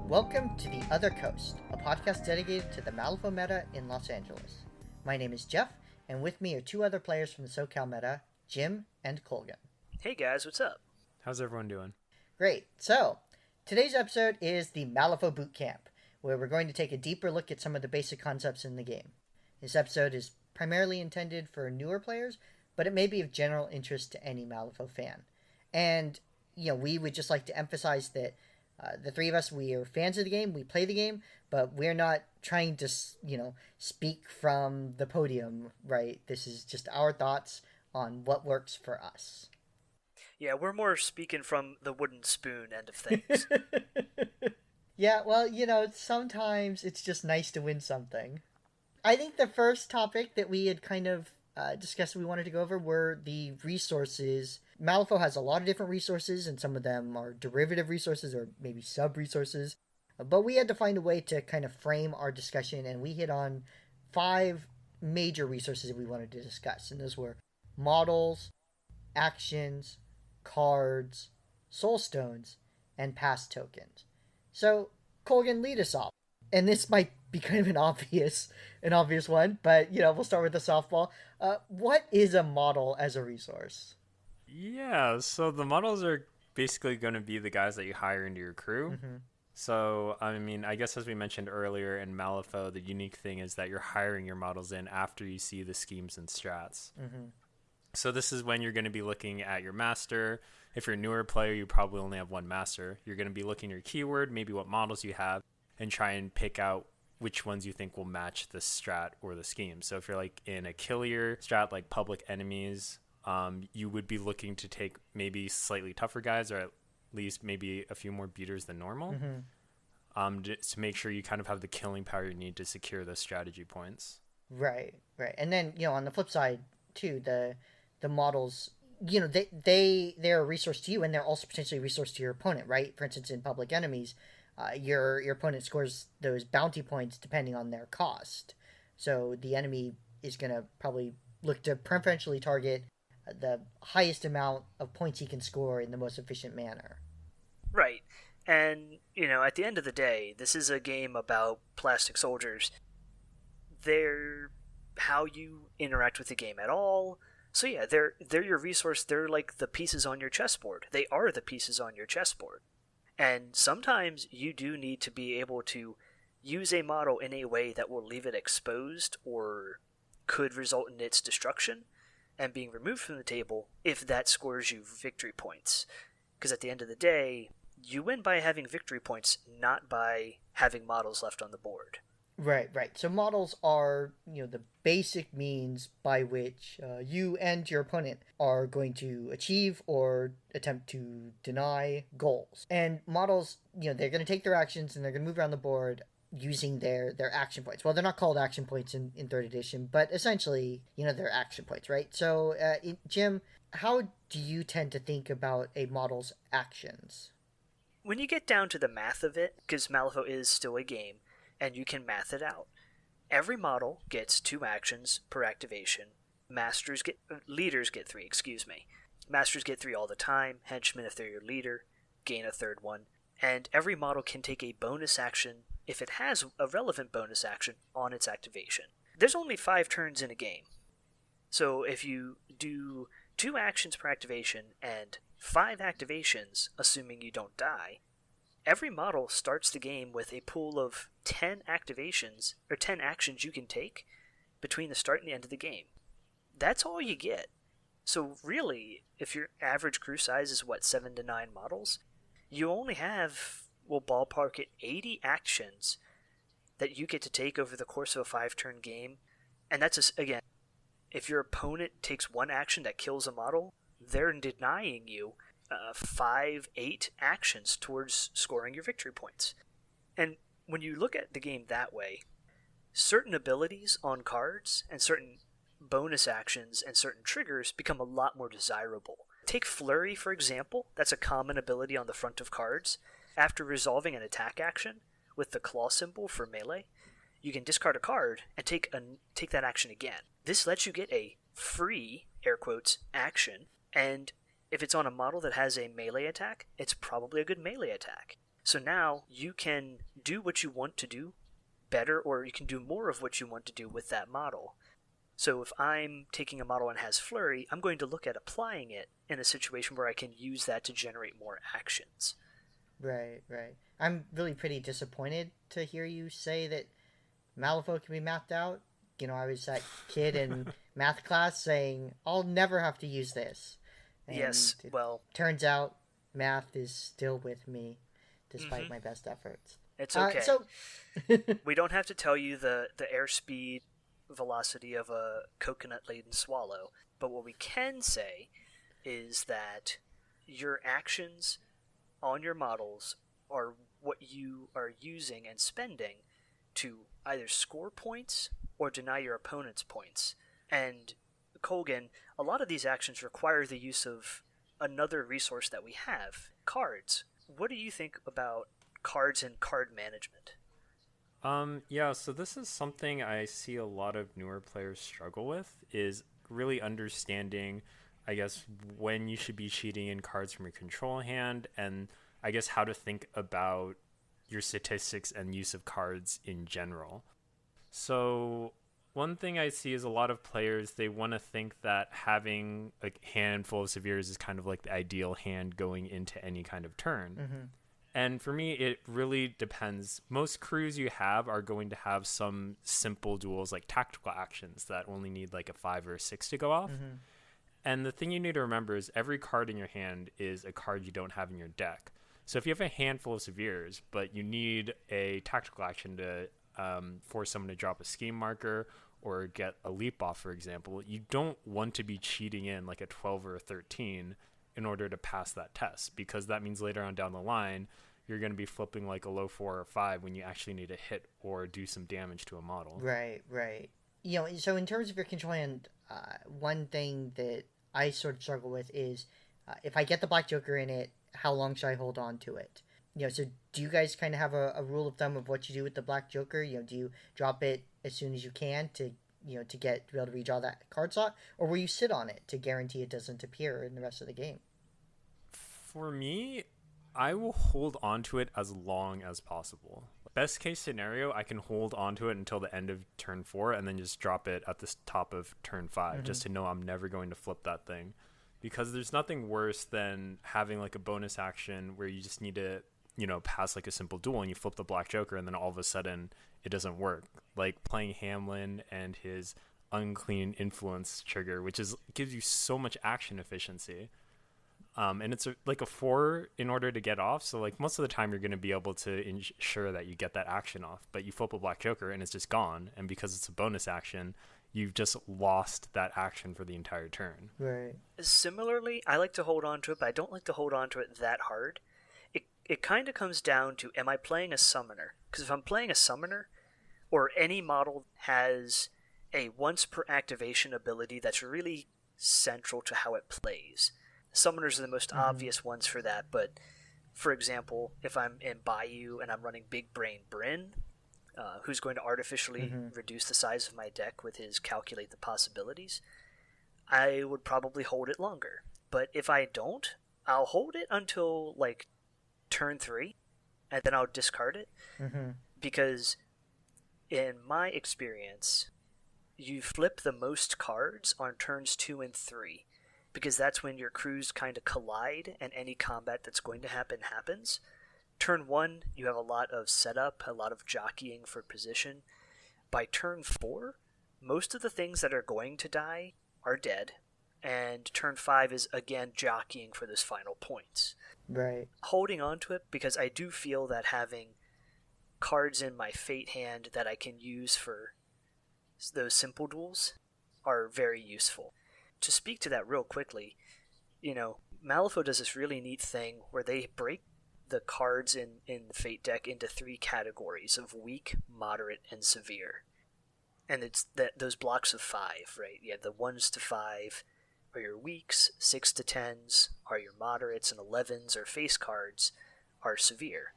Welcome to The Other Coast, a podcast dedicated to the Malifaux meta in Los Angeles. My name is Jeff, and with me are two other players from the SoCal meta, Jim and Colgan. Hey guys, what's up? How's everyone doing? Great. So, today's episode is the Malifaux Boot Camp, where we're going to take a deeper look at some of the basic concepts in the game. This episode is primarily intended for newer players, but it may be of general interest to any Malifaux fan. And, we would just like to emphasize that the three of us, we are fans of the game, we play the game, but we're not trying to, speak from the podium, right? This is just our thoughts on what works for us. Yeah, we're more speaking from the wooden spoon end of things. Yeah, well, sometimes it's just nice to win something. I think the first topic that we had kind of discussed we wanted to go over were the resources. Malifaux has a lot of different resources, and some of them are derivative resources or maybe sub-resources. But we had to find a way to kind of frame our discussion, and we hit on 5 major resources that we wanted to discuss. And those were models, actions, cards, soulstones, and pass tokens. So, Colgan, lead us off. And this might be kind of an obvious one, but, we'll start with the softball. What is a model as a resource? Yeah, so the models are basically going to be the guys that you hire into your crew. Mm-hmm. So, I guess as we mentioned earlier in Malifaux, the unique thing is that you're hiring your models in after you see the schemes and strats. Mm-hmm. So this is when you're going to be looking at your master. If you're a newer player, you probably only have one master. You're going to be looking at your keyword, maybe what models you have, and try and pick out which ones you think will match the strat or the scheme. So if you're like in a killier strat like public enemies, you would be looking to take maybe slightly tougher guys, or at least maybe a few more beaters than normal, just to make sure you kind of have the killing power you need to secure those strategy points. Right. And then, on the flip side, too, the models, they're a resource to you, and they're also potentially a resource to your opponent, right? For instance, in public enemies, your opponent scores those bounty points depending on their cost. So the enemy is going to probably look to preferentially target the highest amount of points he can score in the most efficient manner. Right. And, at the end of the day, this is a game about plastic soldiers. They're how you interact with the game at all. So yeah, they're your resource. They're like the pieces on your chessboard. They are the pieces on your chessboard. And sometimes you do need to be able to use a model in a way that will leave it exposed or could result in its destruction and being removed from the table if that scores you victory points. Because at the end of the day, you win by having victory points, not by having models left on the board. Right. So models are, the basic means by which you and your opponent are going to achieve or attempt to deny goals. And models, they're going to take their actions and they're going to move around the board using their action points. Well, they're not called action points in 3rd edition, but essentially, they're action points, right? So, Jim, how do you tend to think about a model's actions? When you get down to the math of it, because Malifaux is still a game, and you can math it out. Every model gets 2 actions per activation. Leaders get 3, Masters get 3 all the time. Henchmen, if they're your leader, gain a 3rd one. And every model can take a bonus action if it has a relevant bonus action on its activation. There's only 5 turns in a game. So if you do 2 actions per activation and 5 activations, assuming you don't die, every model starts the game with a pool of 10 activations, or 10 actions you can take between the start and the end of the game. That's all you get. So really, if your average crew size is 7 to 9 models, you only have, ballpark it, 80 actions that you get to take over the course of a 5-turn game. And that's, again, if your opponent takes 1 action that kills a model, they're denying you 5-8 actions towards scoring your victory points. And when you look at the game that way, certain abilities on cards and certain bonus actions and certain triggers become a lot more desirable. Take Flurry, for example. That's a common ability on the front of cards. After resolving an attack action with the claw symbol for melee, you can discard a card and take that action again. This lets you get a free, air quotes, action, and if it's on a model that has a melee attack, it's probably a good melee attack. So now you can do what you want to do better, or you can do more of what you want to do with that model. So if I'm taking a model and has flurry, I'm going to look at applying it in a situation where I can use that to generate more actions. Right, right. I'm really pretty disappointed to hear you say that Malifaux can be mapped out. You know, I was that kid in math class saying, I'll never have to use this. And Yes, it well, turns out math is still with me despite my best efforts. it's okay. So, We don't have to tell you the airspeed velocity of a coconut-laden swallow, but what we can say is that your actions on your models are what you are using and spending to either score points or deny your opponent's points. And Colgan, a lot of these actions require the use of another resource that we have, cards. What do you think about cards and card management? Yeah, so this is something I see a lot of newer players struggle with, is really understanding, I guess, when you should be cheating in cards from your control hand, and I guess how to think about your statistics and use of cards in general. So one thing I see is a lot of players, they want to think that having a handful of severes is kind of like the ideal hand going into any kind of turn. mm-hmm. And for me, it really depends. Most crews you have are going to have some simple duels, like tactical actions that only need like a 5 or a 6 to go off. Mm-hmm. And the thing you need to remember is every card in your hand is a card you don't have in your deck. So if you have a handful of severes, but you need a tactical action to force someone to drop a scheme marker or get a leap off, for example, you don't want to be cheating in like a 12 or a 13 in order to pass that test, because that means later on down the line, you're going to be flipping like a low 4 or 5 when you actually need to hit or do some damage to a model. Right, right. You know, so in terms of your control hand, one thing that I sort of struggle with is if I get the Black Joker in it, how long should I hold on to it? You know, so do you guys kind of have a rule of thumb of what you do with the Black Joker? You know, do you drop it as soon as you can to, you know, to be able to redraw that card slot? Or will you sit on it to guarantee it doesn't appear in the rest of the game? For me, I will hold on to it as long as possible. Best case scenario, I can hold on to it until the end of turn 4 and then just drop it at the top of turn 5 just to know I'm never going to flip that thing. Because there's nothing worse than having like a bonus action where you just need to, you know, pass like a simple duel and you flip the Black Joker and then all of a sudden it doesn't work. Like playing Hamlin and his unclean influence trigger, which gives you so much action efficiency. And it's like a 4 in order to get off. So like most of the time you're going to be able to ensure that you get that action off, but you flip a Black Joker and it's just gone. And because it's a bonus action, you've just lost that action for the entire turn. Right. Similarly, I like to hold on to it, but I don't like to hold on to it that hard. It kind of comes down to, am I playing a summoner? Because if I'm playing a summoner, or any model has a once per activation ability that's really central to how it plays. Summoners are the most obvious ones for that, but for example, if I'm in Bayou and I'm running Big Brain Bryn, who's going to artificially reduce the size of my deck with his Calculate the Possibilities, I would probably hold it longer. But if I don't, I'll hold it until like turn 3, and then I'll discard it. Because in my experience, you flip the most cards on turns 2 and 3, because that's when your crews kind of collide and any combat that's going to happen happens. Turn 1, you have a lot of setup, a lot of jockeying for position. By turn 4, most of the things that are going to die are dead, and turn 5 is again jockeying for those final points. Right. Holding on to it, because I do feel that having cards in my fate hand that I can use for those simple duels are very useful. To speak to that real quickly, you know, Malifaux does this really neat thing where they break the cards in the Fate deck into 3 categories of weak, moderate, and severe. And it's those blocks of 5, right? You have the 1s to 5 are your weaks, 6 to 10s are your moderates, and 11s or face cards are severe.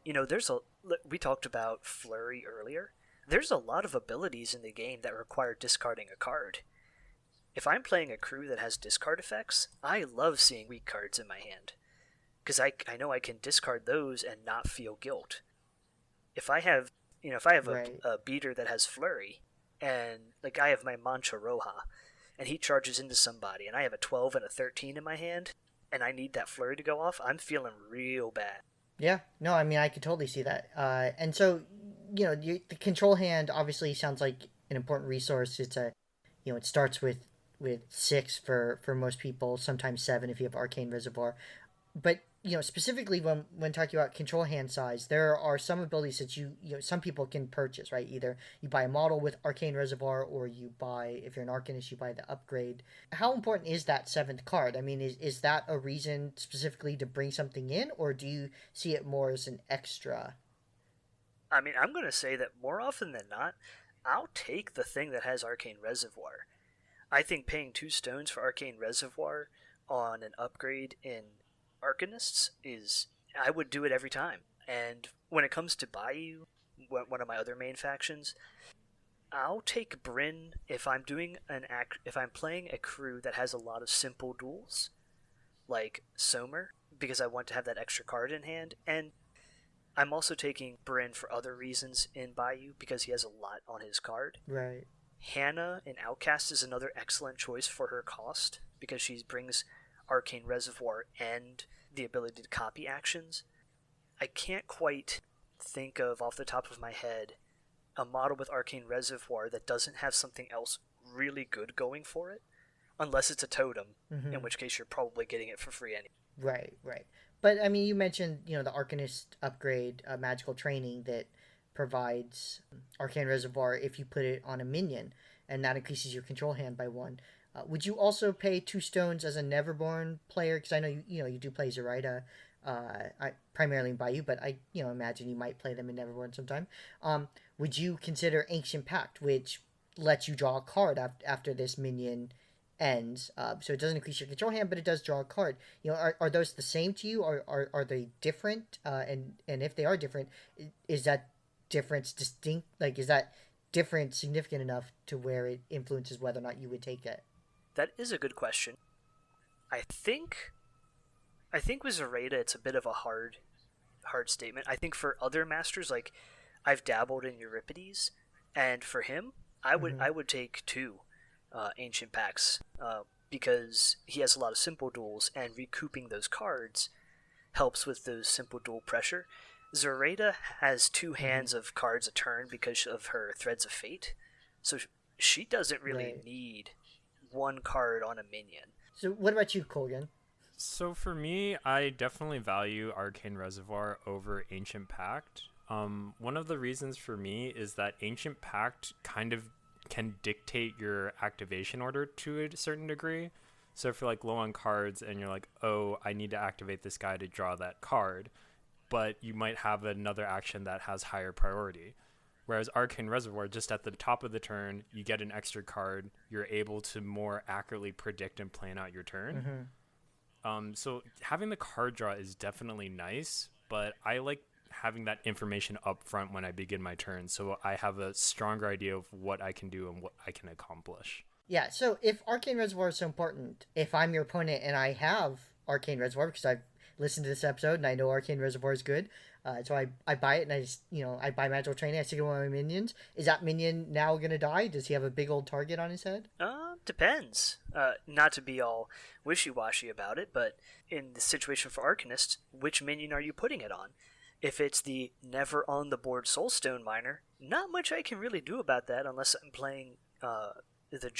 You know, we talked about Flurry earlier. There's a lot of abilities in the game that require discarding a card. If I'm playing a crew that has discard effects, I love seeing weak cards in my hand. because I know I can discard those and not feel guilt. If I have Right. a beater that has flurry, and like I have my Mancha Roja, and he charges into somebody, and I have a 12 and a 13 in my hand, and I need that flurry to go off, I'm feeling real bad. Yeah, no, I mean, I could totally see that. And so, the control hand obviously sounds like an important resource. It starts with six for most people, sometimes seven if you have Arcane Reservoir. But specifically when talking about control hand size, there are some abilities that some people can purchase, right? Either you buy a model with Arcane Reservoir, or you buy, if you're an Arcanist, you buy the upgrade. How important is that seventh card? I mean, is that a reason specifically to bring something in, or do you see it more as an extra? I mean, I'm going to say that more often than not, I'll take the thing that has Arcane Reservoir. I think paying 2 stones for Arcane Reservoir on an upgrade in Arcanists is, I would do it every time. And when it comes to Bayou, one of my other main factions, I'll take Bryn if I'm if I'm playing a crew that has a lot of simple duels, like Somer, because I want to have that extra card in hand, and I'm also taking Bryn for other reasons in Bayou because he has a lot on his card. Right. Hannah in Outcast is another excellent choice for her cost because she brings Arcane Reservoir and the ability to copy actions. I can't quite think of, off the top of my head, a model with Arcane Reservoir that doesn't have something else really good going for it, unless it's a totem, Mm-hmm. in which case you're probably getting it for free anyway. Right, right. But I mean, you mentioned the Arcanist upgrade, magical training that provides Arcane Reservoir if you put it on a minion, and that increases your control hand by one. Would you also pay 2 stones as a Neverborn player? Because I know you do play Zoraida, primarily in Bayou, but I imagine you might play them in Neverborn sometime. Would you consider Ancient Pact, which lets you draw a card after this minion ends? So it doesn't increase your control hand, but it does draw a card. Are those the same to you, or are they different? And if they are different, is that difference distinct? Like, is that different significant enough to where it influences whether or not you would take it? That is a good question. I think with Zoraida it's a bit of a hard statement. I think for other masters, like I've dabbled in Euripides, and for him, Mm-hmm. I would take 2 Ancient Pacts because he has a lot of simple duels, and recouping those cards helps with those simple duel pressure. Zoraida has 2 Mm-hmm. hands of cards a turn because of her Threads of Fate, so she doesn't really Right. need 1 card on a minion. So what about you, Colgan? So for me, I definitely value Arcane Reservoir over Ancient Pact. One of the reasons for me is that Ancient Pact kind of can dictate your activation order to a certain degree. So if you're like low on cards and you're like, oh, I need to activate this guy to draw that card, but you might have another action that has higher priority. Whereas Arcane Reservoir, just at the top of the turn, you get an extra card. You're able to more accurately predict and plan out your turn. Mm-hmm. So having the card draw is definitely nice, but I like having that information up front when I begin my turn, so I have a stronger idea of what I can do and what I can accomplish. Yeah, so if Arcane Reservoir is so important, if I'm your opponent and I have Arcane Reservoir because I've listened to this episode and I know Arcane Reservoir is good, so I buy it and I just, I buy Magical Training, I stick it with my minions. Is that minion now going to die? Does he have a big old target on his head? Depends. Not to be all wishy-washy about it, but in the situation for Arcanists, which minion are you putting it on? If it's the never on the board Soulstone Miner, not much I can really do about that unless I'm playing the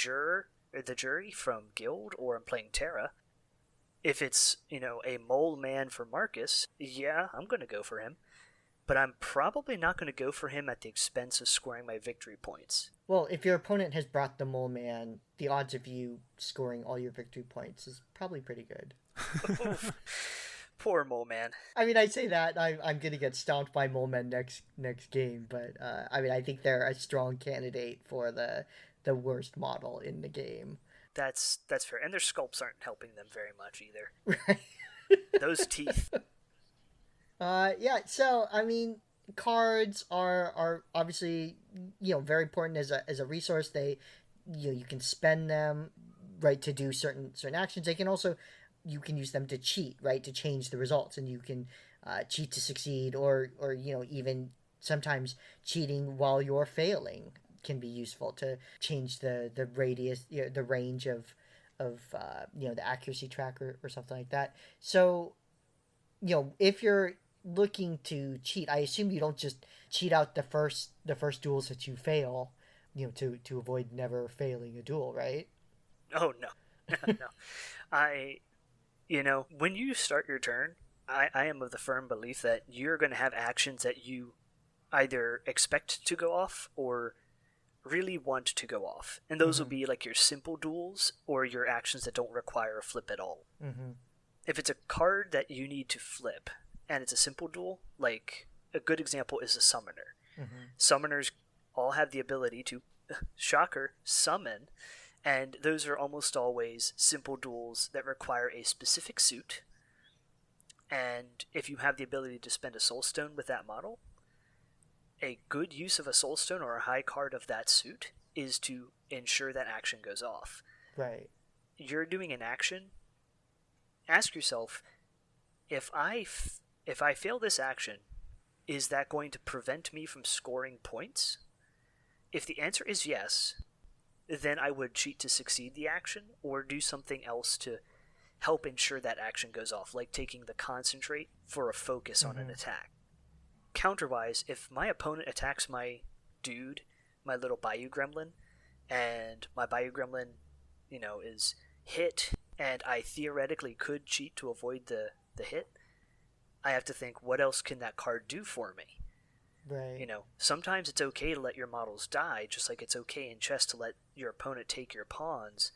jury from Guild, or I'm playing Terra. If it's, a mole man for Marcus, yeah, I'm going to go for him. But I'm probably not going to go for him at the expense of scoring my victory points. Well, if your opponent has brought the Mole Man, the odds of you scoring all your victory points is probably pretty good. Poor mole man. I mean, I say that I'm gonna get stomped by Mole Men next game, but I mean, I think they're a strong candidate for the worst model in the game. That's fair. And their sculpts aren't helping them very much either. Right. Those teeth. Yeah. So I mean, cards are obviously very important as a resource. They you can spend them right to do certain actions. They can also you can use them to cheat, right? To change the results, and you can cheat to succeed, or even sometimes cheating while you're failing can be useful to change the radius, the range of the accuracy tracker or something like that. So if you're looking to cheat, I assume you don't just cheat out the first duels that you fail, to avoid never failing a duel, right? Oh no, no. I, when you start your turn, I am of the firm belief that you're going to have actions that you either expect to go off or really want to go off, and those will be like your simple duels or your actions that don't require a flip at all. If it's a card that you need to flip and it's a simple duel, like a good example is a summoner. Summoners all have the ability to, shocker, summon, and those are almost always simple duels that require a specific suit. And if you have the ability to spend a soulstone with that model, a good use of a soulstone or a high card of that suit is to ensure that action goes off. Right. You're doing an action. Ask yourself, if I fail this action, is that going to prevent me from scoring points? If the answer is yes, then I would cheat to succeed the action or do something else to help ensure that action goes off, like taking the concentrate for a focus on an attack. Counterwise, if my opponent attacks my dude, my little Bayou Gremlin, and my Bayou Gremlin, is hit, and I theoretically could cheat to avoid the hit, I have to think, what else can that card do for me? Right. Sometimes it's okay to let your models die, just like it's okay in chess to let your opponent take your pawns,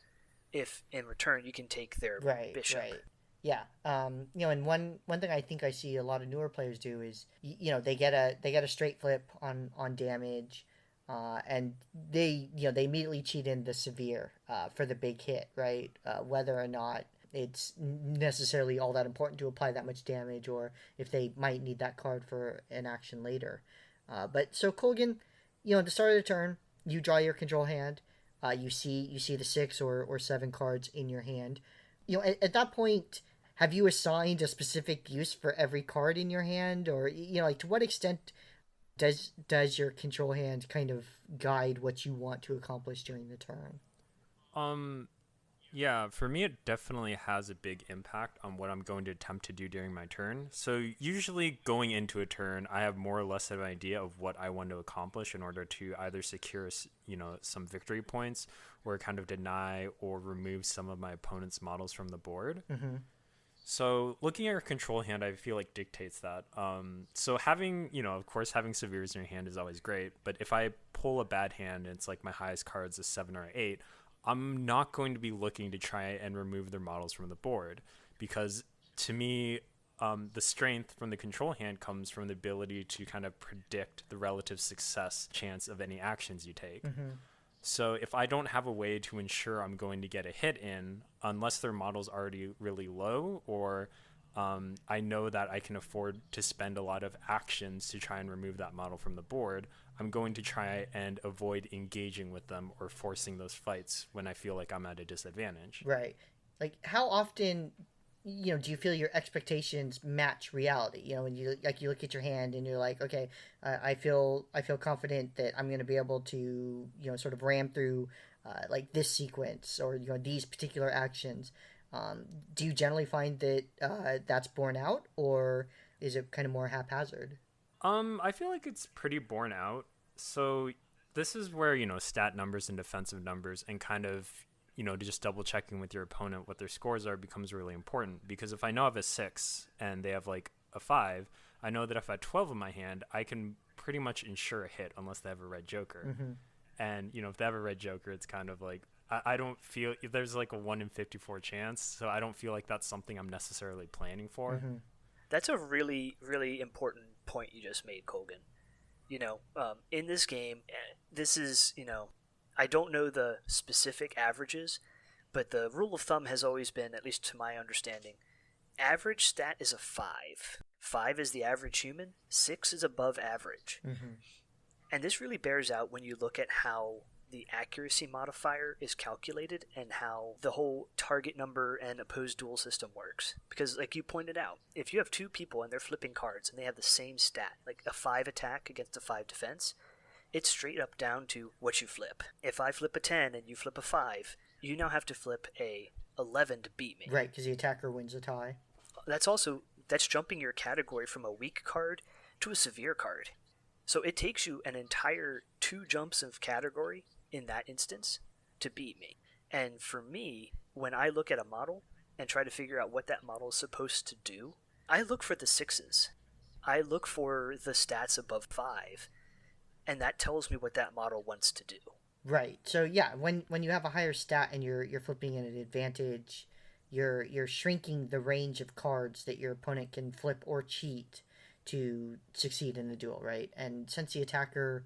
if in return you can take their bishop. Right. Yeah. And one thing I think I see a lot of newer players do is, they get a straight flip on damage, and they immediately cheat in the severe for the big hit, right? Whether or not it's necessarily all that important to apply that much damage, or if they might need that card for an action later. But so Colgan, at the start of the turn, you draw your control hand. You see the 6 or 7 cards in your hand. At that point, have you assigned a specific use for every card in your hand, or to what extent does your control hand kind of guide what you want to accomplish during the turn? Yeah, for me, it definitely has a big impact on what I'm going to attempt to do during my turn. So usually going into a turn, I have more or less of an idea of what I want to accomplish in order to either secure, some victory points, or kind of deny or remove some of my opponent's models from the board. So looking at your control hand, I feel like dictates that. So having, of course, having severes in your hand is always great. But if I pull a bad hand and it's like my highest card's a 7 or 8, I'm not going to be looking to try and remove their models from the board, because to me, the strength from the control hand comes from the ability to kind of predict the relative success chance of any actions you take. So if I don't have a way to ensure I'm going to get a hit in, unless their model's already really low, or I know that I can afford to spend a lot of actions to try and remove that model from the board, I'm going to try and avoid engaging with them or forcing those fights when I feel like I'm at a disadvantage. Right. Like, how often, do you feel your expectations match reality? When you look at your hand and you're like, okay, I feel confident that I'm going to be able to, sort of ram through like this sequence, or these particular actions. Do you generally find that that's borne out, or is it kind of more haphazard? I feel like it's pretty borne out. So this is where, stat numbers and defensive numbers and kind of, just double checking with your opponent what their scores are becomes really important. Because if I know I have a 6 and they have like a 5, I know that if I have 12 in my hand, I can pretty much ensure a hit unless they have a red joker. And, if they have a red joker, it's kind of like, I don't feel, there's like a 1 in 54 chance. So I don't feel like that's something I'm necessarily planning for. That's a really, really important point you just made, Colgan. In this game, this is, I don't know the specific averages, but the rule of thumb has always been, at least to my understanding, average stat is a 5. 5 is the average human, 6 is above average. And this really bears out when you look at how the accuracy modifier is calculated and how the whole target number and opposed duel system works. Because like you pointed out, if you have two people and they're flipping cards and they have the same stat, like a 5 attack against a 5 defense, it's straight up down to what you flip. If I flip a 10 and you flip a 5, you now have to flip a 11 to beat me. Right, because the attacker wins a tie. That's jumping your category from a weak card to a severe card. So it takes you an entire 2 jumps of category in that instance to beat me. And for me, when I look at a model and try to figure out what that model is supposed to do, I look for the 6s. I look for the stats above 5, and that tells me what that model wants to do. Right. So yeah, when you have a higher stat and you're flipping in an advantage, you're shrinking the range of cards that your opponent can flip or cheat to succeed in the duel, right? And since the attacker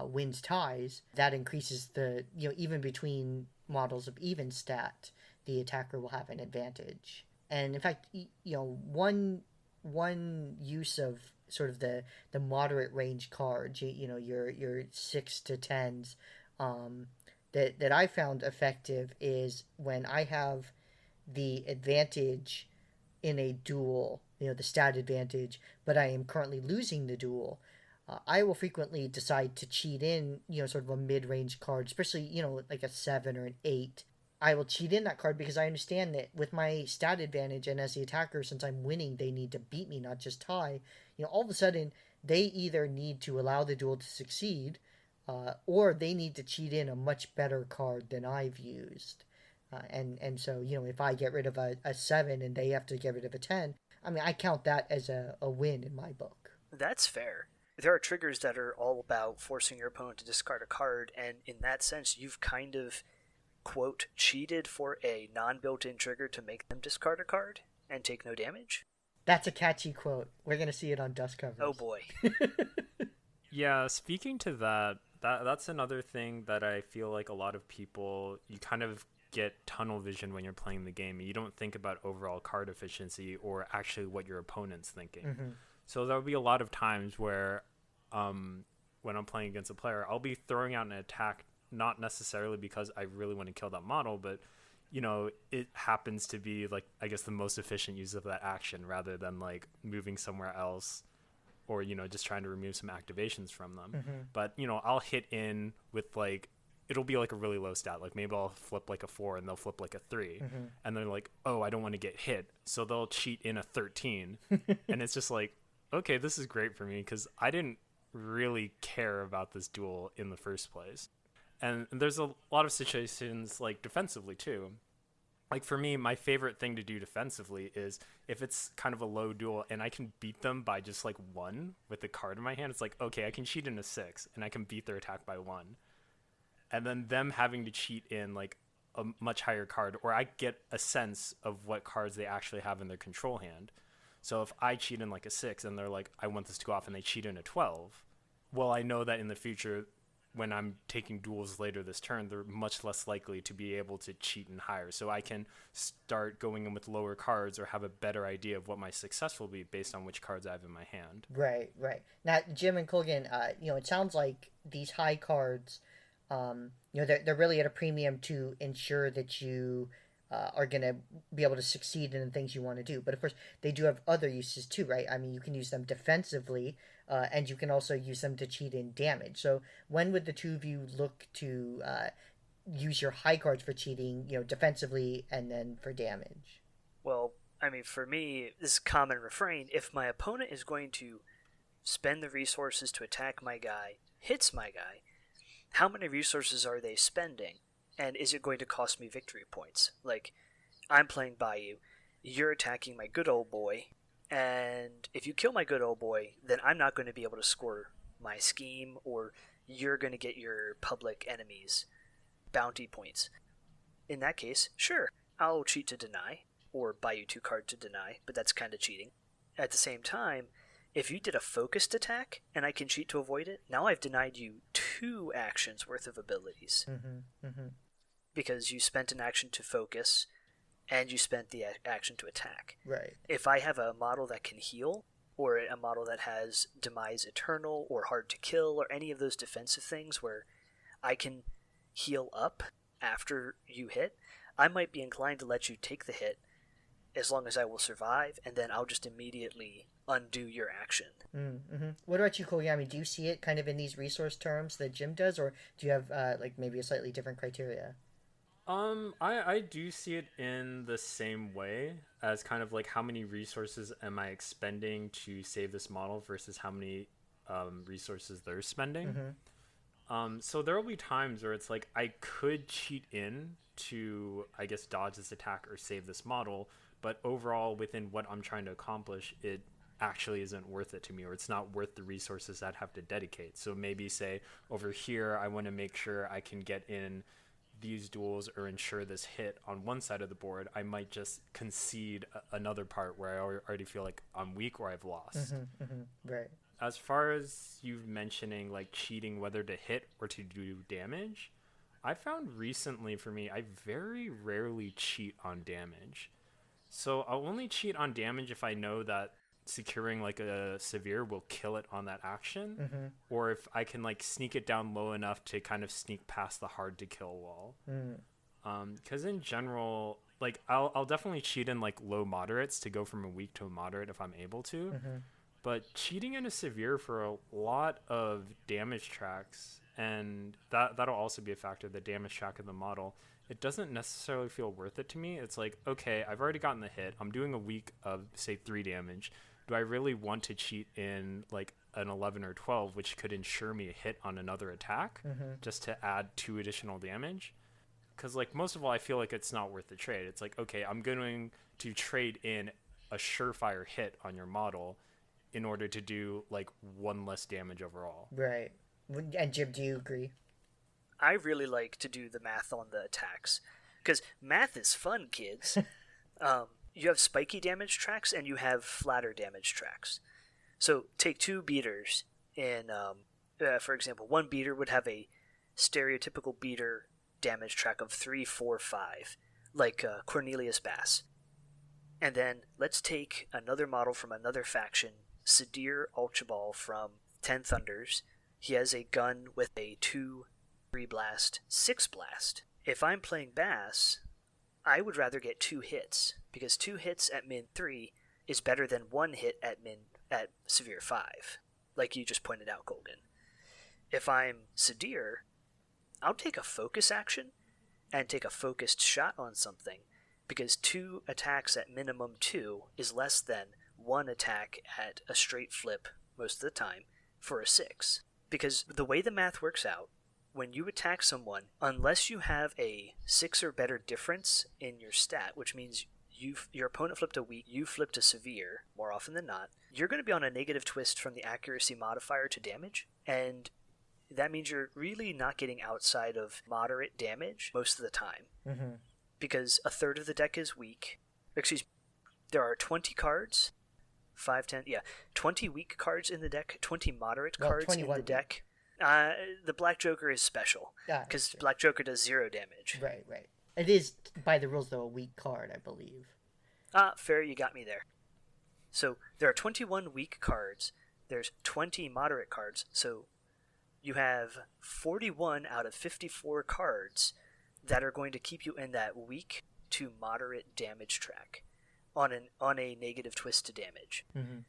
wins ties, that increases the, even between models of even stat, the attacker will have an advantage. And in fact, one use of sort of the moderate range cards, your 6 to 10s, that I found effective is when I have the advantage in a duel, the stat advantage, but I am currently losing the duel. I will frequently decide to cheat in, sort of a mid-range card, especially, like a 7 or an 8. I will cheat in that card because I understand that with my stat advantage and as the attacker, since I'm winning, they need to beat me, not just tie. All of a sudden, they either need to allow the duel to succeed, or they need to cheat in a much better card than I've used. And so, if I get rid of a 7 and they have to get rid of a 10, I mean, I count that as a win in my book. That's fair. There are triggers that are all about forcing your opponent to discard a card, and in that sense, you've kind of, quote, cheated for a non-built-in trigger to make them discard a card and take no damage. That's a catchy quote. We're going to see it on dust covers. Oh boy. Yeah, speaking to that's another thing that I feel like a lot of people, you kind of get tunnel vision when you're playing the game. You don't think about overall card efficiency or actually what your opponent's thinking. Mm-hmm. So there'll be a lot of times where when I'm playing against a player, I'll be throwing out an attack, not necessarily because I really want to kill that model, but it happens to be like, I guess, the most efficient use of that action rather than like moving somewhere else or, just trying to remove some activations from them. Mm-hmm. But, I'll hit in with like, it'll be like a really low stat. Like maybe I'll flip like a 4 and they'll flip like a 3. Mm-hmm. And they're like, oh, I don't want to get hit. So they'll cheat in a 13. And it's just like, okay, this is great for me because I didn't really care about this duel in the first place. And there's a lot of situations like defensively too. Like for me, my favorite thing to do defensively is if it's kind of a low duel and I can beat them by just like 1 with the card in my hand, it's like, okay, I can cheat in a 6 and I can beat their attack by 1. And then them having to cheat in like a much higher card, or I get a sense of what cards they actually have in their control hand. So if I cheat in like a 6 and they're like, I want this to go off, and they cheat in a 12, well, I know that in the future, when I'm taking duels later this turn, they're much less likely to be able to cheat in higher. So I can start going in with lower cards or have a better idea of what my success will be based on which cards I have in my hand. Right. Now, Jim and Colgan, it sounds like these high cards, they're really at a premium to ensure that you are going to be able to succeed in the things you want to do. But of course, they do have other uses too, right? I mean, you can use them defensively, and you can also use them to cheat in damage. So when would the two of you look to use your high cards for cheating, defensively and then for damage? Well, I mean, for me, this is a common refrain. If my opponent is going to spend the resources to attack my guy, hits my guy, how many resources are they spending? And is it going to cost me victory points? Like, I'm playing Bayou, you're attacking my good old boy, and if you kill my good old boy, then I'm not going to be able to score my scheme, or you're going to get your public enemies bounty points. In that case, sure, I'll cheat to deny, or buy you 2 card to deny, but that's kind of cheating. At the same time, if you did a focused attack and I can cheat to avoid it, now I've denied you 2 actions worth of abilities. Mm-hmm, mm-hmm. Because you spent an action to focus and you spent the action to attack. Right. If I have a model that can heal, or a model that has Demise Eternal or Hard to Kill, or any of those defensive things where I can heal up after you hit, I might be inclined to let you take the hit as long as I will survive, and then I'll just immediately undo your action. Mm-hmm. What about you, Koyami? Do you see it kind of in these resource terms that Jim does, or do you have like maybe a slightly different criteria? I do see it in the same way as kind of like how many resources am I expending to save this model versus how many resources they're spending. Mm-hmm. So there will be times where it's like I could cheat in to, I guess, dodge this attack or save this model, but overall within what I'm trying to accomplish, it actually isn't worth it to me, or it's not worth the resources I'd have to dedicate. So maybe say over here, I want to make sure I can get in these duels or ensure this hit on one side of the board. I might just concede another part where I already feel like I'm weak or I've lost. Mm-hmm. Mm-hmm. Right. As far as you mentioning like cheating whether to hit or to do damage, I found recently for me I very rarely cheat on damage. So I'll only cheat on damage if I know that securing like a severe will kill it on that action, Mm-hmm. or if I can like sneak it down low enough to kind of sneak past the hard to kill wall. Because in general, like I'll definitely cheat in like low moderates to go from a weak to a moderate if I'm able to. Mm-hmm. But cheating in a severe for a lot of damage tracks, and that'll also be a factor, the damage track of the model, it doesn't necessarily feel worth it to me. It's like, okay, I've already gotten the hit. I'm doing a week of, say, 3 damage. Do I really want to cheat in, like, an 11 or 12, which could ensure me a hit on another attack, just to add 2 additional damage? Because, like, most of all, I feel like it's not worth the trade. It's like, okay, I'm going to trade in a surefire hit on your model in order to do, like, 1 less damage overall. Right. And Jim, do you agree? I really like to do the math on the attacks, because math is fun, kids. You have spiky damage tracks and you have flatter damage tracks. So take 2 beaters, and for example, one beater would have a stereotypical beater damage track of 3, 4, 5, like Cornelius Bass. And then let's take another model from another faction, Sadir Ulchabal from 10 Thunders. He has a gun with a 2, 3 blast, 6 blast. If I'm playing Bass, I would rather get 2 hits, because 2 hits at min 3 is better than 1 hit at severe 5, like you just pointed out, Colgan. If I'm Sadir, I'll take a focus action and take a focused shot on something, because 2 attacks at minimum 2 is less than 1 attack at a straight flip most of the time for a 6. Because the way the math works out, when you attack someone, unless you have a 6 or better difference in your stat, which means your opponent flipped a weak, you flipped a severe, more often than not, you're going to be on a negative twist from the accuracy modifier to damage, and that means you're really not getting outside of moderate damage most of the time. Mm-hmm. Because a third of the deck is weak. Excuse me, there are 20 cards, 5, 10, 20 weak cards in the deck, 20 moderate cards in the deck. The Black Joker is special, because Black Joker does 0 damage. Right. It is, by the rules, though, a weak card, I believe. Fair, you got me there. So there are 21 weak cards, there's 20 moderate cards, so you have 41 out of 54 cards that are going to keep you in that weak to moderate damage track on a negative twist to damage. Mm-hmm.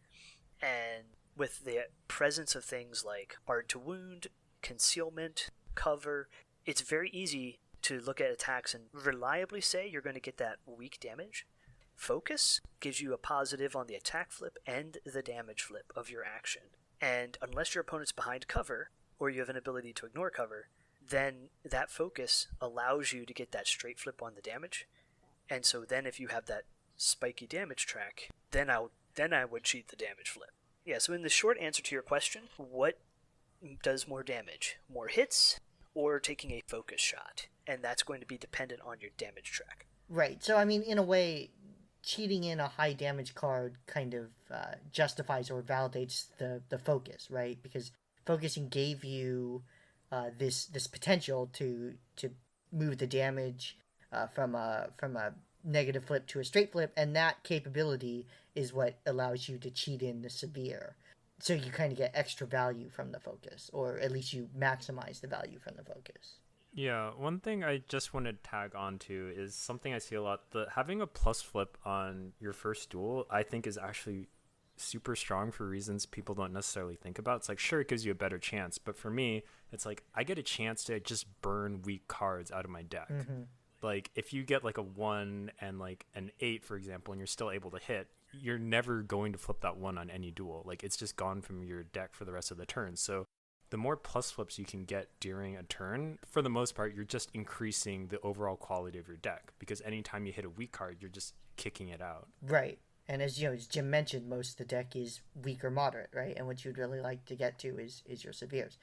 And with the presence of things like hard to wound, concealment, cover, it's very easy to look at attacks and reliably say you're going to get that weak damage. Focus gives you a positive on the attack flip and the damage flip of your action. And unless your opponent's behind cover, or you have an ability to ignore cover, then that focus allows you to get that straight flip on the damage. And so then if you have that spiky damage track, then I would cheat the damage flip. Yeah, so in the short answer to your question, what does more damage? More hits or taking a focus shot? And that's going to be dependent on your damage track. Right. So, I mean, in a way, cheating in a high damage card kind of justifies or validates the focus, right? Because focusing gave you this potential to move the damage from a negative flip to a straight flip, and that capability is what allows you to cheat in the severe. So you kind of get extra value from the focus, or at least you maximize the value from the focus. Yeah, one thing I just want to tag on to is something I see a lot. The having a plus flip on your first duel, I think, is actually super strong for reasons people don't necessarily think about. It's like, sure, it gives you a better chance, but for me, it's like I get a chance to just burn weak cards out of my deck. Mm-hmm. Like if you get like a 1 and like an 8, for example, and you're still able to hit, you're never going to flip that 1 on any duel. Like it's just gone from your deck for the rest of the turn. So the more plus flips you can get during a turn, for the most part, you're just increasing the overall quality of your deck, because anytime you hit a weak card, you're just kicking it out. Right. And as you know, as Jim mentioned, most of the deck is weak or moderate, right? And what you'd really like to get to is your severes.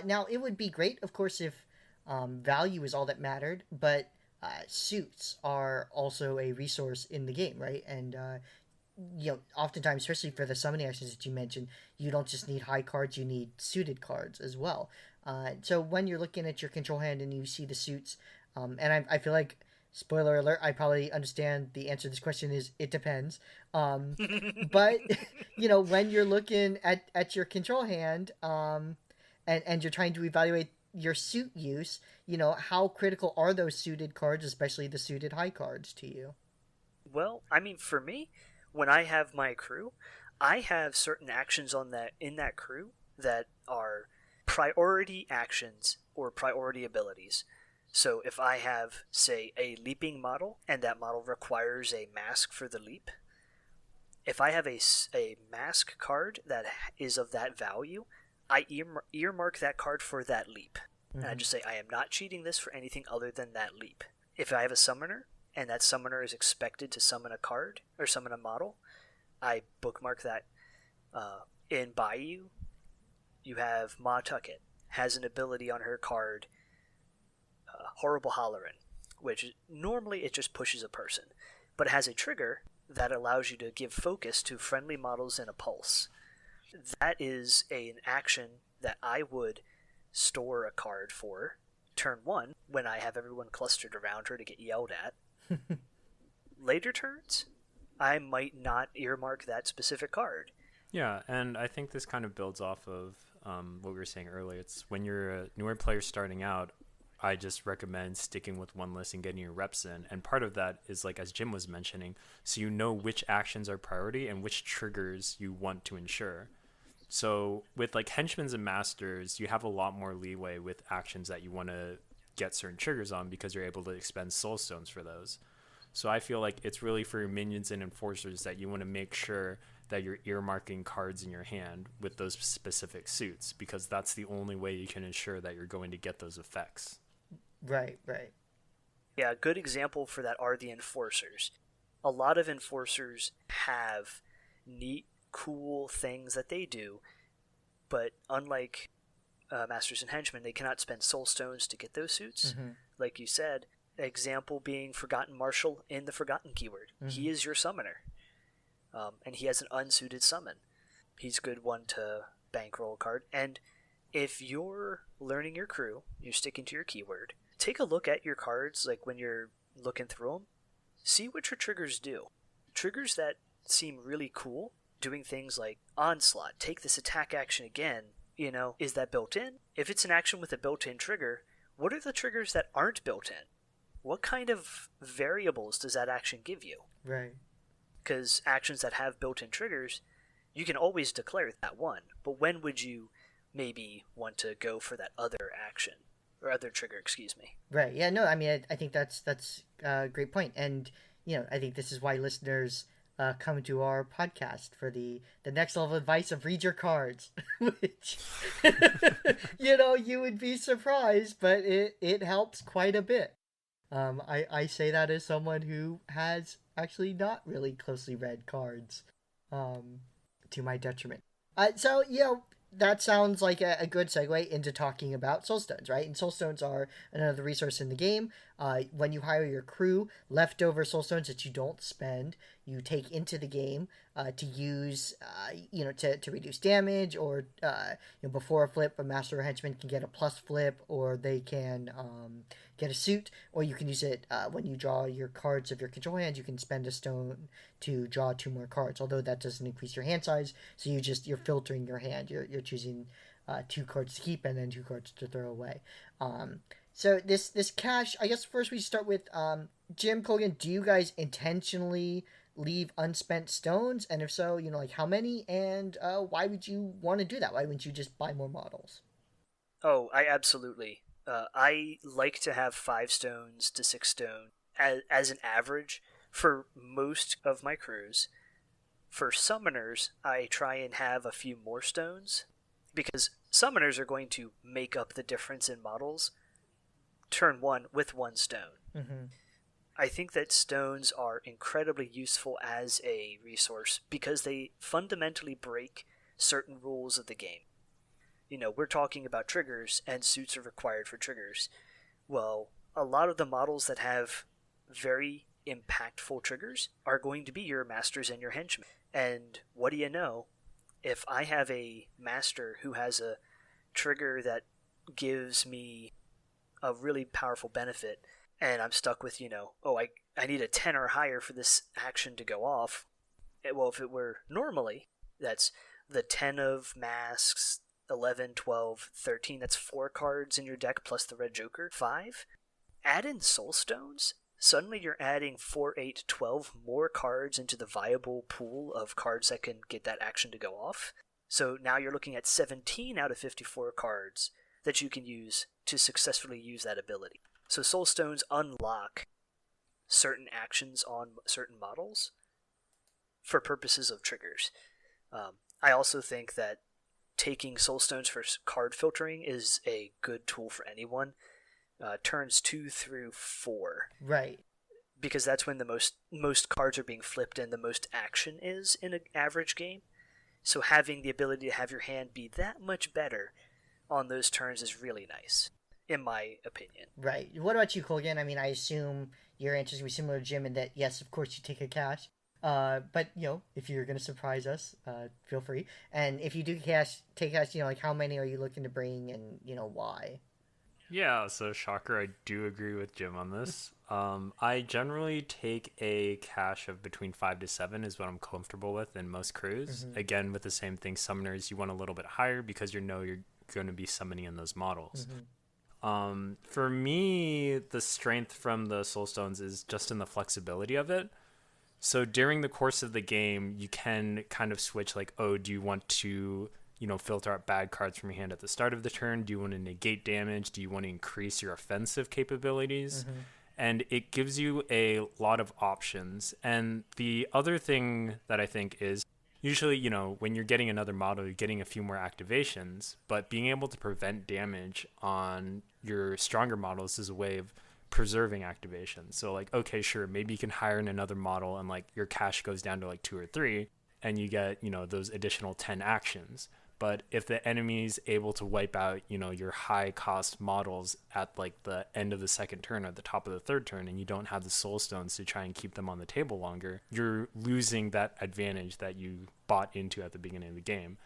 Now, it would be great, of course, if value is all that mattered, but suits are also a resource in the game, right? And oftentimes, especially for the summoning actions that you mentioned, you don't just need high cards; you need suited cards as well. So when you're looking at your control hand and you see the suits, and I feel like, spoiler alert, I probably understand the answer to this question is it depends. But when you're looking at your control hand, and you're trying to evaluate your suit use, how critical are those suited cards, especially the suited high cards, to you? Well, I mean, for me, when I have my crew, I have certain actions on that in that crew that are priority actions or priority abilities. So if I have, say, a leaping model and that model requires a mask for the leap, if I have a mask card that is of that value, I earmark that card for that leap. And I just say, I am not cheating this for anything other than that leap. If I have a summoner, and that summoner is expected to summon a card, or summon a model, I bookmark that. In Bayou, you have Ma Tucket, has an ability on her card, Horrible Hollerin', which normally it just pushes a person, but it has a trigger that allows you to give focus to friendly models in a pulse. That is an action that I would store a card for turn 1 when I have everyone clustered around her to get yelled at. Later turns, I might not earmark that specific card. Yeah, and I think this kind of builds off of what we were saying earlier. It's when you're a newer player starting out, I just recommend sticking with one list and getting your reps in. And part of that is, like, as Jim was mentioning, so you know which actions are priority and which triggers you want to ensure. So with like henchmen's and masters, you have a lot more leeway with actions that you want to get certain triggers on, because you're able to expend soulstones for those. So I feel like it's really for your minions and enforcers that you want to make sure that you're earmarking cards in your hand with those specific suits, because that's the only way you can ensure that you're going to get those effects. Right, right. Yeah, a good example for that are the enforcers. A lot of enforcers have neat, cool things that they do, but unlike Masters and Henchmen, they cannot spend soul stones to get those suits. Mm-hmm. Like you said, example being Forgotten Marshal in the Forgotten keyword. Mm-hmm. He is your summoner, and he has an unsuited summon. He's a good one to bankroll a card. And if you're learning your crew, you're sticking to your keyword, take a look at your cards, like when you're looking through them, see what your triggers do. Triggers that seem really cool, doing things like Onslaught, take this attack action again, is that built in? If it's an action with a built-in trigger, what are the triggers that aren't built in? What kind of variables does that action give you? Right. Because actions that have built-in triggers, you can always declare that one, but when would you maybe want to go for that other action? Or other trigger, excuse me. Right. Yeah, no, I mean, I think that's a great point. And, I think this is why listeners come to our podcast for the next level advice of read your cards, which, you would be surprised, but it helps quite a bit. I say that as someone who has actually not really closely read cards, to my detriment. So, that sounds like a good segue into talking about soulstones, right? And soulstones are another resource in the game. When you hire your crew, leftover soulstones that you don't spend, you take into the game to use, to reduce damage, or before a flip, a master or henchman can get a plus flip, or they can get a suit, or you can use it when you draw your cards of your control hand. You can spend a stone to draw 2 more cards, although that doesn't increase your hand size. So you're filtering your hand. You're choosing 2 cards to keep and then 2 cards to throw away. So this cache, I guess first we start with Jim, Colgan. Do you guys intentionally leave unspent stones, and if so, like how many, and why would you want to do that? Why wouldn't you just buy more models? Oh, I absolutely. I like to have 5 stones to 6 stone as an average for most of my crews. For summoners, I try and have a few more stones because summoners are going to make up the difference in models turn 1 with 1 stone. Mm-hmm. I think that stones are incredibly useful as a resource because they fundamentally break certain rules of the game. We're talking about triggers, and suits are required for triggers. Well, a lot of the models that have very impactful triggers are going to be your masters and your henchmen. And what do you know? If I have a master who has a trigger that gives me a really powerful benefit, and I'm stuck with, I need a 10 or higher for this action to go off. Well, if it were normally, that's the 10 of masks, 11, 12, 13, that's 4 cards in your deck plus the red joker, 5. Add in soulstones, suddenly you're adding 4, 8, 12 more cards into the viable pool of cards that can get that action to go off. So now you're looking at 17 out of 54 cards that you can use to successfully use that ability. So soulstones unlock certain actions on certain models for purposes of triggers. I also think that taking soulstones for card filtering is a good tool for anyone. Turns 2 through 4. Right. Because that's when the most cards are being flipped and the most action is in an average game. So having the ability to have your hand be that much better on those turns is really nice, in my opinion. Right. What about you, Colgan? I mean, I assume your answer is going to be similar to Jim in that, yes, of course, you take a cash. But, if you're going to surprise us, feel free. And if you do take cash, like how many are you looking to bring and, why? Yeah, so shocker, I do agree with Jim on this. I generally take a cache of between 5 to 7 is what I'm comfortable with in most crews. Mm-hmm. Again, with the same thing, summoners, you want a little bit higher because you're going to be summoning in those models. Mm-hmm. For me, the strength from the soulstones is just in the flexibility of it. So during the course of the game, you can kind of switch like, oh, do you want to, filter out bad cards from your hand at the start of the turn? Do you want to negate damage? Do you want to increase your offensive capabilities? Mm-hmm. And it gives you a lot of options. And the other thing that I think is usually, when you're getting another model, you're getting a few more activations, but being able to prevent damage on your stronger models is a way of preserving activation. So like, okay, sure, maybe you can hire in another model and like your cash goes down to like 2 or 3 and you get, those additional 10 actions. But if the enemy's able to wipe out, your high cost models at like the end of the second turn or the top of the third turn, and you don't have the soul stones to try and keep them on the table longer, you're losing that advantage that you bought into at the beginning of the game.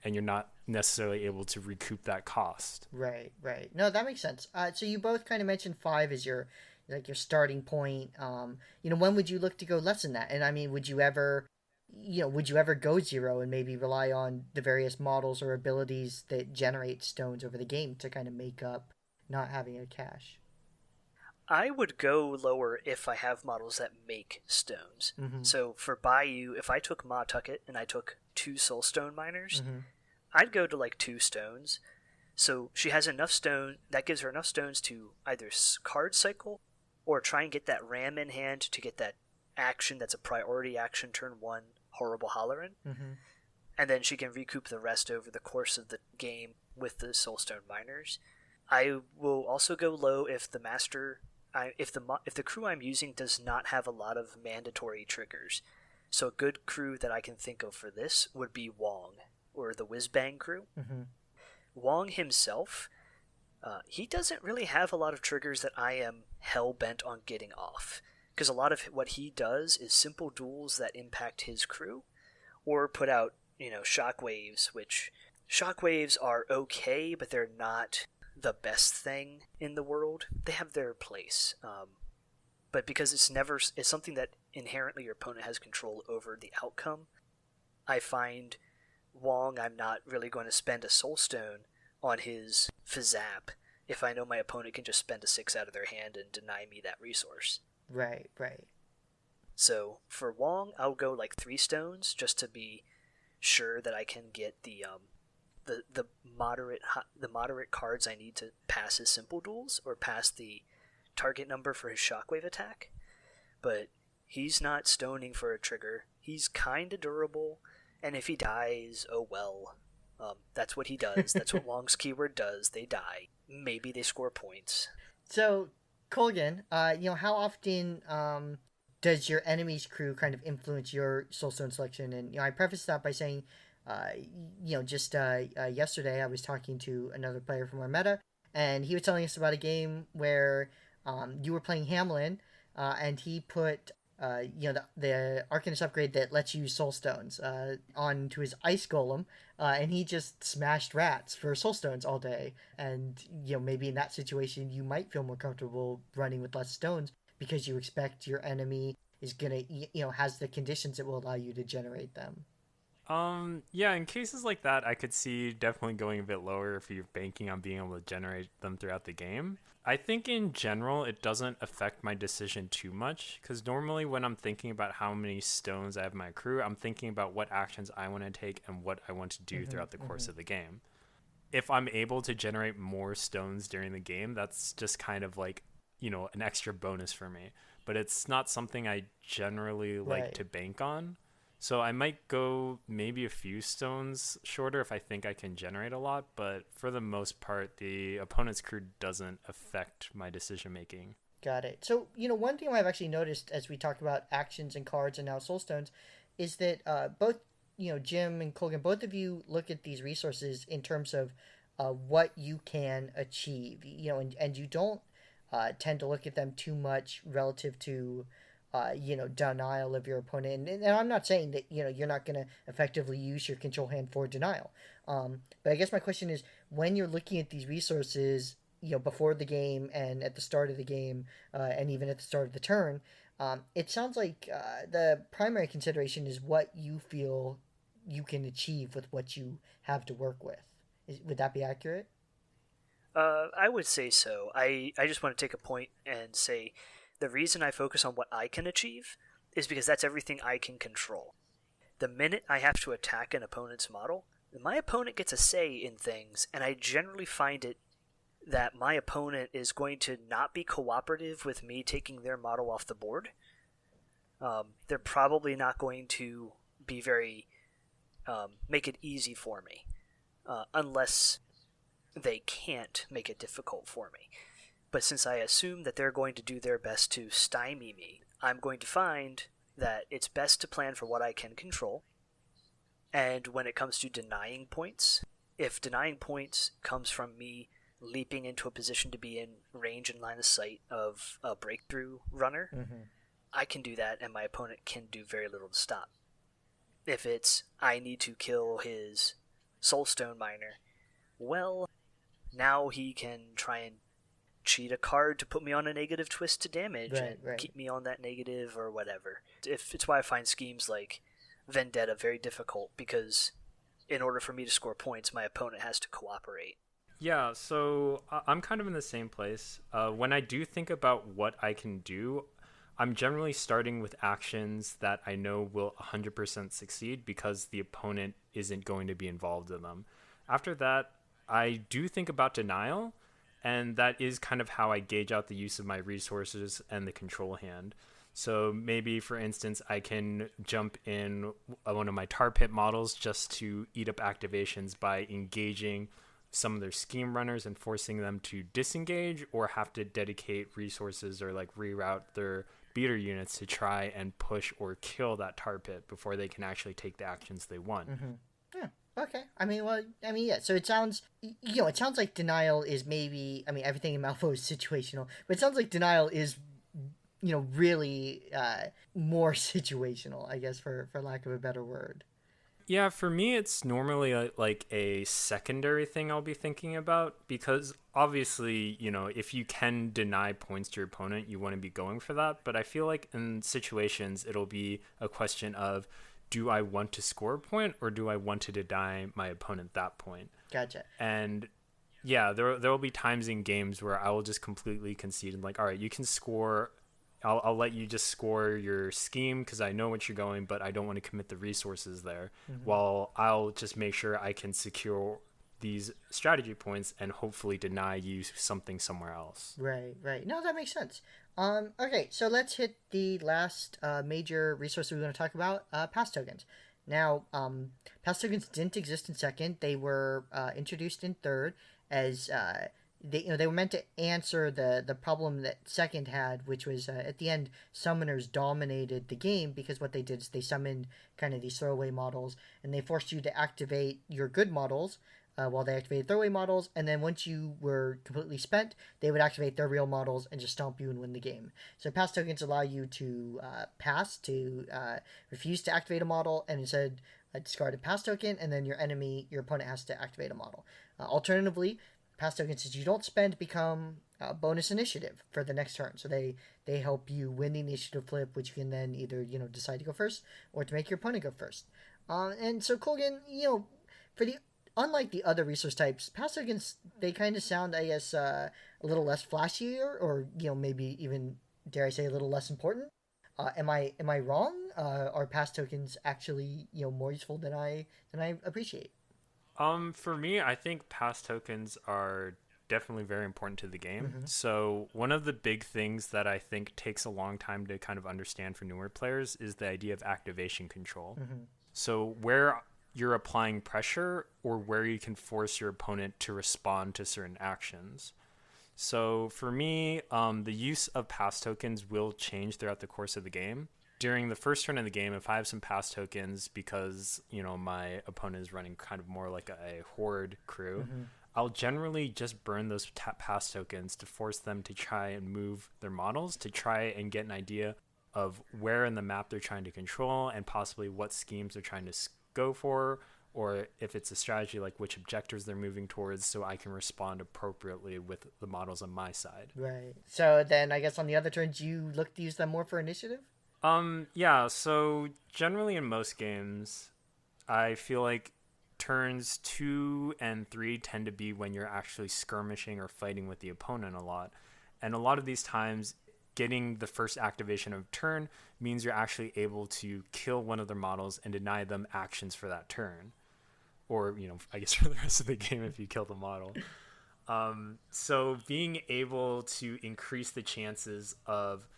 And you're not necessarily able to recoup that cost. Right. No, that makes sense. So you both kind of mentioned 5 as your starting point. When would you look to go less than that? And I mean, would you ever go 0 and maybe rely on the various models or abilities that generate stones over the game to kind of make up not having a cache? I would go lower if I have models that make stones. Mm-hmm. So for Bayou, if I took Ma Tucket and I took 2 soulstone miners, Mm-hmm. I'd go to like 2 stones. So she has enough stone that gives her enough stones to either card cycle or try and get that ram in hand to get that action that's a priority action turn 1 horrible hollerin'. Mm-hmm. And then she can recoup the rest over the course of the game with the soulstone miners. I will also go low if the master if the crew I'm using does not have a lot of mandatory triggers. So a good crew that I can think of for this would be Wong, or the Whiz Bang crew. Mm-hmm. Wong himself, he doesn't really have a lot of triggers that I am hell-bent on getting off, because a lot of what he does is simple duels that impact his crew, or put out, shockwaves, which shockwaves are okay, but they're not the best thing in the world. They have their place, but because it's something that inherently your opponent has control over the outcome, I find Wong, I'm not really going to spend a soulstone on his Fizzap if I know my opponent can just spend a 6 out of their hand and deny me that resource. Right. So for Wong, I'll go like 3 stones just to be sure that I can get the moderate cards I need to pass his simple duels or pass the target number for his shockwave attack. But he's not stoning for a trigger. He's kind of durable, and if he dies, oh well. That's what he does. That's what Wong's keyword does. They die. Maybe they score points. So, Colgan, how often does your enemy's crew kind of influence your soulstone selection? And I preface that by saying, just yesterday I was talking to another player from our meta, and he was telling us about a game where you were playing Hamlin, and he put the Arcanist upgrade that lets you soulstones onto his ice golem, and he just smashed rats for soulstones all day. And maybe in that situation you might feel more comfortable running with less stones because you expect your enemy is gonna has the conditions that will allow you to generate them. Yeah, in cases like that, I could see definitely going a bit lower if you're banking on being able to generate them throughout the game. I think in general, it doesn't affect my decision too much, because normally when I'm thinking about how many stones I have in my crew, I'm thinking about what actions I want to take and what I want to do throughout the course of the game. If I'm able to generate more stones during the game, that's just kind of like, an extra bonus for me. But it's not something I generally like to bank on. So I might go maybe a few stones shorter if I think I can generate a lot, but for the most part, the opponent's crew doesn't affect my decision making. Got it. So, one thing I've actually noticed as we talk about actions and cards and now soulstones is that both, Jim and Colgan, both of you look at these resources in terms of what you can achieve, and you don't tend to look at them too much relative to denial of your opponent. And I'm not saying that, you're not going to effectively use your control hand for denial. But I guess my question is, when you're looking at these resources, before the game and at the start of the game, and even at the start of the turn, it sounds like the primary consideration is what you feel you can achieve with what you have to work with. Would that be accurate? I would say so. I just want to take a point and say the reason I focus on what I can achieve is because that's everything I can control. The minute I have to attack an opponent's model, my opponent gets a say in things, and I generally find it that my opponent is going to not be cooperative with me taking their model off the board. They're probably not going to be very make it easy for me, unless they can't make it difficult for me. But since I assume that they're going to do their best to stymie me, I'm going to find that it's best to plan for what I can control. And when it comes to denying points, if denying points comes from me leaping into a position to be in range and line of sight of a breakthrough runner, I can do that and my opponent can do very little to stop. If it's I need to kill his soulstone miner, well, now he can try and cheat a card to put me on a negative twist to damage keep me on that negative or whatever. It's why I find schemes like Vendetta very difficult, because in order for me to score points, my opponent has to cooperate. Yeah, so I'm kind of in the same place. When I do think about what I can do, I'm generally starting with actions that I know will 100% succeed because the opponent isn't going to be involved in them. After that, I do think about denial, and that is kind of how I gauge out the use of my resources and the control hand. So maybe, for instance, I can jump in one of my tar pit models just to eat up activations by engaging some of their scheme runners and forcing them to disengage, or have to dedicate resources or like reroute their beater units to try and push or kill that tar pit before they can actually take the actions they want. Yeah. Okay. Yeah. So it sounds, it sounds like denial is maybe, everything in Malifaux is situational, but it sounds like denial is, really more situational, I guess, for lack of a better word. Yeah, for me, it's normally like a secondary thing I'll be thinking about, because obviously, if you can deny points to your opponent, you want to be going for that. But I feel like in situations, it'll be a question of, do I want to score a point or do I want to deny my opponent that point? Gotcha. And Yeah, there will be times in games where I will just completely concede and like, all right, you can score. I'll let you just score your scheme because I know what you're going, but I don't want to commit the resources there. Hmm. While I'll just make sure I can secure these strategy points and hopefully deny you something somewhere else. Right, right. No, that makes sense. Okay, so let's hit the last major resource we want to talk about, pass tokens. Now, pass tokens didn't exist in second. They were introduced in third as they were meant to answer the problem that second had, which was at the end summoners dominated the game because what they did is they summoned kind of these throwaway models and they forced you to activate your good models while they activated throwaway models, and then once you were completely spent, they would activate their real models and just stomp you and win the game. So pass tokens allow you to pass, to refuse to activate a model, and instead discard a pass token, and then your opponent has to activate a model. Alternatively, pass tokens, as you don't spend, become bonus initiative for the next turn. So they help you win the initiative flip, which you can then either decide to go first or to make your opponent go first. And so Colgan, for the unlike the other resource types, pass tokens they kind of sound, I guess, a little less flashier, or maybe even dare I say a little less important. Am I wrong? Are pass tokens actually more useful than I appreciate? For me, I think pass tokens are definitely very important to the game. Mm-hmm. So one of the big things that I think takes a long time to kind of understand for newer players is the idea of activation control. Mm-hmm. So where you're applying pressure or where you can force your opponent to respond to certain actions. So for me, the use of pass tokens will change throughout the course of the game. During the first turn of the game, if I have some pass tokens because, my opponent is running kind of more like a horde crew, Mm-hmm. I'll generally just burn those pass tokens to force them to try and move their models to try and get an idea of where in the map they're trying to control and possibly what schemes they're trying to go for, or if it's a strategy, like which objectives they're moving towards, so I can respond appropriately with the models on my side. Right. So then I guess on the other turns you look to use them more for initiative. Yeah, so generally in most games, I feel like turns 2 and 3 tend to be when you're actually skirmishing or fighting with the opponent a lot. And a lot of these times, getting the first activation of turn means you're actually able to kill one of their models and deny them actions for that turn. Or, I guess for the rest of the game if you kill the model. So being able to increase the chances of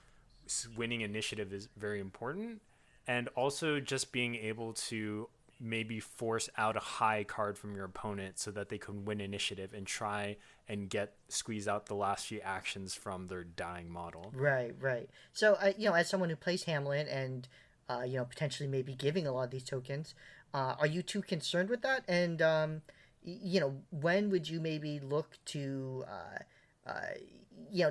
winning initiative is very important. And also just being able to maybe force out a high card from your opponent so that they can win initiative and try and squeeze out the last few actions from their dying model. Right, right. So, as someone who plays Hamlin and, potentially maybe giving a lot of these tokens, are you too concerned with that? And, when would you maybe look to,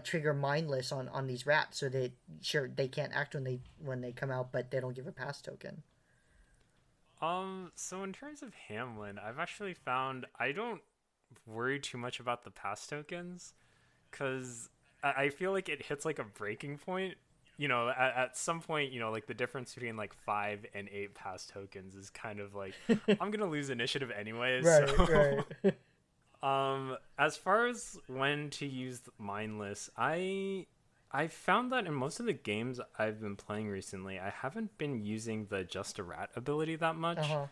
trigger mindless on these rats so that sure they can't act when they come out, but they don't give a pass token. So in terms of Hamlin, I've actually found I don't worry too much about the pass tokens because I feel like it hits like a breaking point. At some point, like the difference between like 5 and 8 pass tokens is kind of like I'm gonna lose initiative anyways. Right, So, right. as far as when to use mindless, I found that in most of the games I've been playing recently, I haven't been using the just a rat ability that Uh much. huh.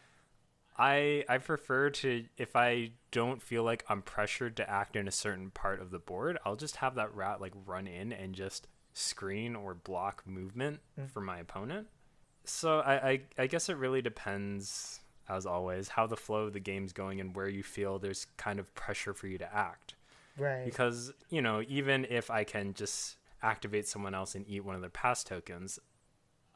I prefer to, if I don't feel like I'm pressured to act in a certain part of the board, I'll just have that rat like run in and just screen or block movement for my opponent. So I guess it really depends, as always, how the flow of the game's going and where you feel there's kind of pressure for you to act. Right. Because, even if I can just activate someone else and eat one of their pass tokens,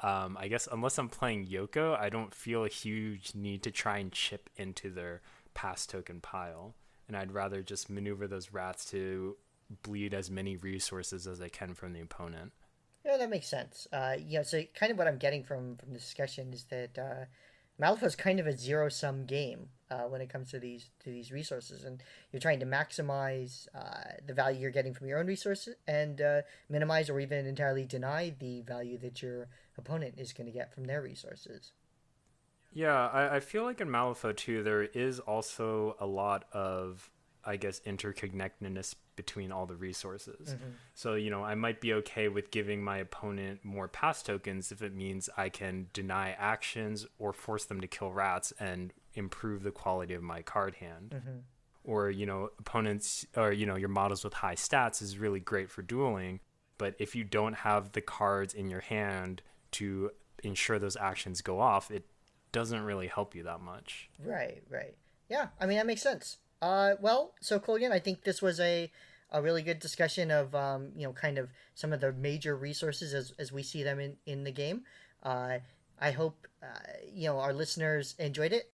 I guess unless I'm playing Yoko, I don't feel a huge need to try and chip into their pass token pile. And I'd rather just maneuver those rats to bleed as many resources as I can from the opponent. Yeah, that makes sense. So kind of what I'm getting from the discussion is that Malifaux is kind of a zero sum game when it comes to these resources, and you're trying to maximize the value you're getting from your own resources and minimize or even entirely deny the value that your opponent is going to get from their resources. Yeah, I feel like in Malifaux too, there is also a lot of I guess, interconnectedness between all the resources. Mm-hmm. So, you know, I might be okay with giving my opponent more pass tokens if it means I can deny actions or force them to kill rats and improve the quality of my card hand. Mm-hmm. Or, you know, opponents, or, you know, your models with high stats is really great for dueling, but if you don't have the cards in your hand to ensure those actions go off, it doesn't really help you that much. Right, right. Yeah, I mean, that makes sense. Well, so Colgan, I think this was a really good discussion of, kind of some of the major resources as we see them in the game. I hope, our listeners enjoyed it.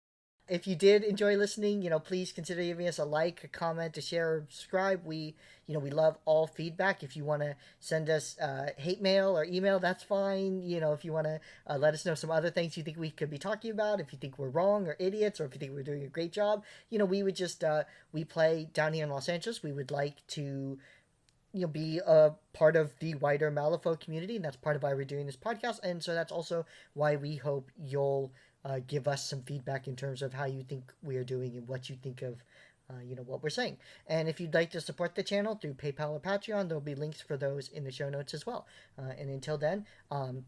If you did enjoy listening, please consider giving us a like, a comment, a share, or subscribe. We love all feedback. If you want to send us hate mail or email, that's fine. If you want to let us know some other things you think we could be talking about, if you think we're wrong or idiots, or if you think we're doing a great job, we would just, we play down here in Los Angeles. We would like to be a part of the wider Malifaux community, and that's part of why we're doing this podcast. And so that's also why we hope you'll give us some feedback in terms of how you think we are doing and what you think of what we're saying. And if you'd like to support the channel through PayPal or Patreon, there'll be links for those in the show notes as well. And until then,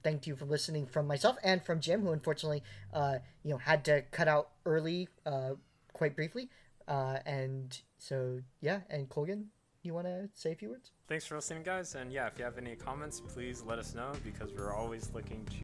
thank you for listening from myself and from Jim, who unfortunately had to cut out early quite briefly. And so yeah, and Colgan, you want to say a few words? Thanks for listening, guys. And yeah, if you have any comments, please let us know, because we're always looking to